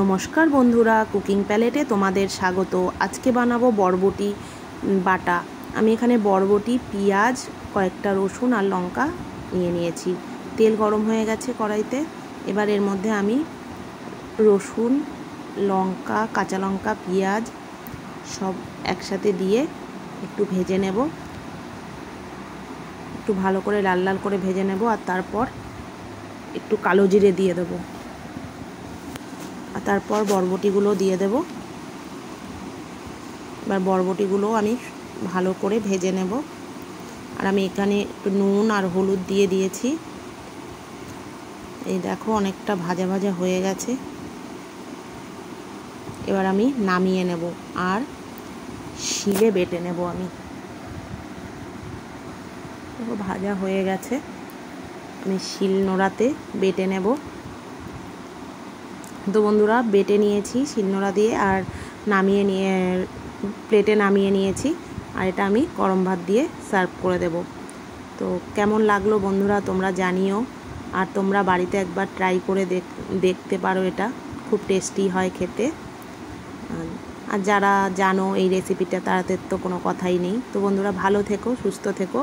নমস্কার বন্ধুরা, কুকিং প্যালেটে তোমাদের স্বাগত। আজকে বানাবো বরবটি বাটা। আমি এখানে বরবটি, পেঁয়াজ, কয়েকটা রসুন আর লঙ্কা নিয়েছি। তেল গরম হয়ে গেছে কড়াইতে। এবার এর মধ্যে আমি রসুন, লঙ্কা, কাঁচা লঙ্কা, পেঁয়াজ সব একসাথে দিয়ে একটু ভেজে নেব। একটু ভালো করে লাল লাল করে ভেজে নেব। আর তারপর একটু কালো জিরে দিয়ে দেবো। আর তারপর বরবটিগুলো দিয়ে দেব। এবার বরবটিগুলো আমি ভালো করে ভেজে নেব। আর আমি এখানে একটু নুন আর হলুদ দিয়ে দিয়েছি। এই দেখো অনেকটা ভাজা ভাজা হয়ে গেছে। এবার আমি নামিয়ে নেব আর শিলে বেটে নেব। আমি দেখো ভাজা হয়ে গেছে, আমি শিল নোড়াতে বেটে নেব। তো বন্ধুরা, বেটে নিয়েছি শিলনোড়া দিয়ে আর প্লেটে নামিয়ে নিয়েছি। আর এটা আমি গরম ভাত দিয়ে সার্ভ করে দেব। তো কেমন লাগলো বন্ধুরা তোমরা জানিও। আর তোমরা বাড়িতে একবার ট্রাই করে দেখতে পারো, এটা খুব টেস্টি হয় খেতে। আর যারা জানো এই রেসিপিটা, তাদের তো কোনো কথাই নেই। তো বন্ধুরা, ভালো থেকো, সুস্থ থেকো।